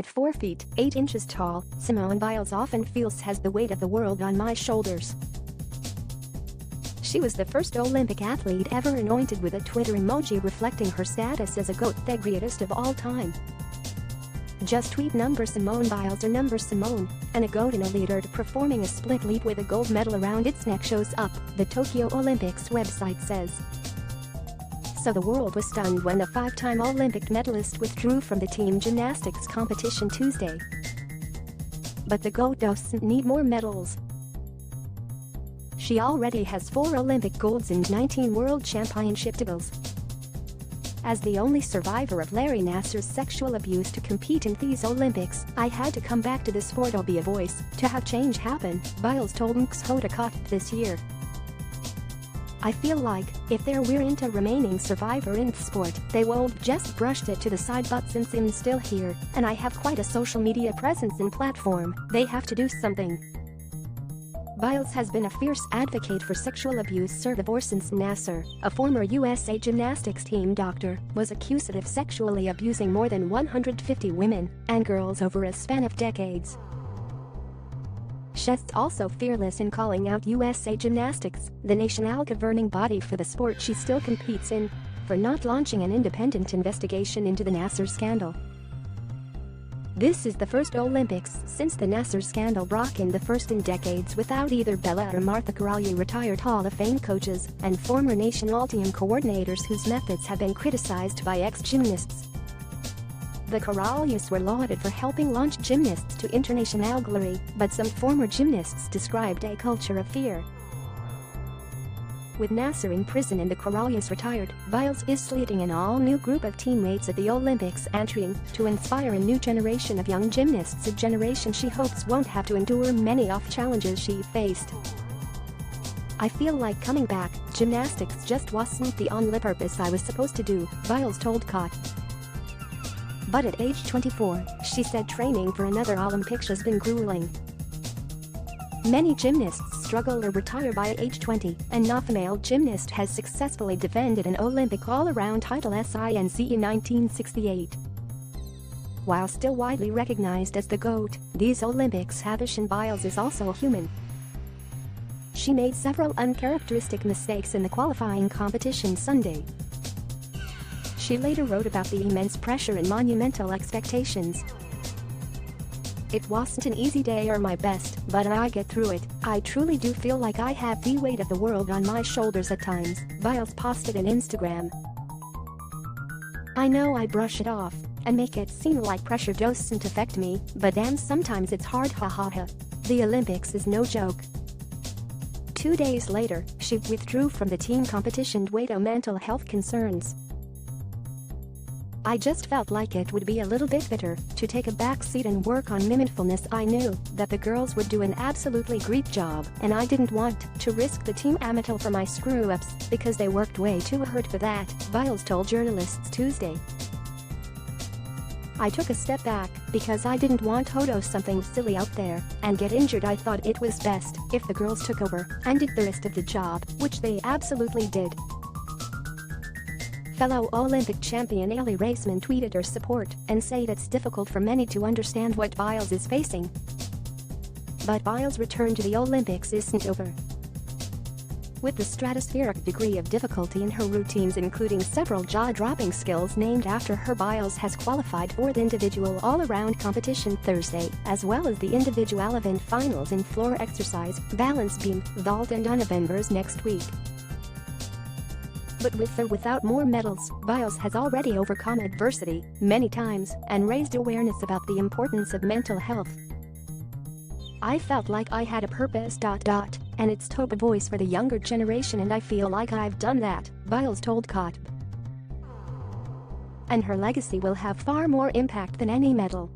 At 4 feet, 8 inches tall, Simone Biles often feels has the weight of the world on my shoulders. She was the first Olympic athlete ever anointed with a Twitter emoji reflecting her status as a GOAT, the greatest of all time. Just tweet #Simone Biles or #Simone, and a GOAT in a leotard performing a split leap with a gold medal around its neck shows up, the Tokyo Olympics website says. So the world was stunned when the 5-time Olympic medalist withdrew from the team gymnastics competition Tuesday. But the GOAT doesn't need more medals. She already has 4 Olympic golds and 19 World Championship titles. As the only survivor of Larry Nassar's sexual abuse to compete in these Olympics, I had to come back to the sport or be a voice to have change happen, Biles told Hoda Kotb this year. I feel like, if there weren't a remaining survivor in the sport, they would just brushed it to the side, but since I'm still here, and I have quite a social media presence and platform, they have to do something. Biles has been a fierce advocate for sexual abuse survivor since Nassar, a former USA gymnastics team doctor, was accused of sexually abusing more than 150 women and girls over a span of decades. She's also fearless in calling out USA Gymnastics, the national governing body for the sport she still competes in, for not launching an independent investigation into the Nassar scandal. This is the first Olympics since the Nassar scandal broke in, the first in decades without either Bella or Martha Karalia, retired Hall of Fame coaches and former national team coordinators whose methods have been criticized by ex-gymnasts. The Karalias were lauded for helping launch gymnasts to international glory, but some former gymnasts described a culture of fear. With Nassar in prison and the Karalias retired, Biles is leading an all-new group of teammates at the Olympics and trying to inspire a new generation of young gymnasts, a generation she hopes won't have to endure many of the challenges she faced. I feel like coming back, gymnastics just wasn't the only purpose I was supposed to do, Biles told Kotb. But at age 24, she said training for another Olympics has been grueling. Many gymnasts struggle or retire by age 20, and no female gymnast has successfully defended an Olympic all-around title since 1968. While still widely recognized as the GOAT, these Olympics have shown Biles is also human. She made several uncharacteristic mistakes in the qualifying competition Sunday. She later wrote about the immense pressure and monumental expectations. It wasn't an easy day or my best, but I get through it. I truly do feel like I have the weight of the world on my shoulders at times, Biles posted on Instagram. I know I brush it off and make it seem like pressure doesn't affect me, but damn, sometimes it's hard, hahaha. The Olympics is no joke. 2 days later, she withdrew from the team competition due to mental health concerns. I just felt like it would be a little bit better to take a backseat and work on mindfulness. I knew that the girls would do an absolutely great job, and I didn't want to risk the team amateur for my screw-ups because they worked way too hard for that, Biles told journalists Tuesday. I took a step back because I didn't want Hoda something silly out there and get injured. I thought it was best if the girls took over and did the rest of the job, which they absolutely did. Fellow Olympic champion Ellie Raceman tweeted her support and said it's difficult for many to understand what Biles is facing. But Biles' return to the Olympics isn't over. With the stratospheric degree of difficulty in her routines, including several jaw-dropping skills named after her, Biles has qualified for the individual all-around competition Thursday, as well as the individual event finals in floor exercise, balance beam, vault and on November's next week. But with or without more medals, Biles has already overcome adversity many times and raised awareness about the importance of mental health. I felt like I had a purpose, and it's to be a voice for the younger generation, and I feel like I've done that, Biles told Kotb. And her legacy will have far more impact than any medal.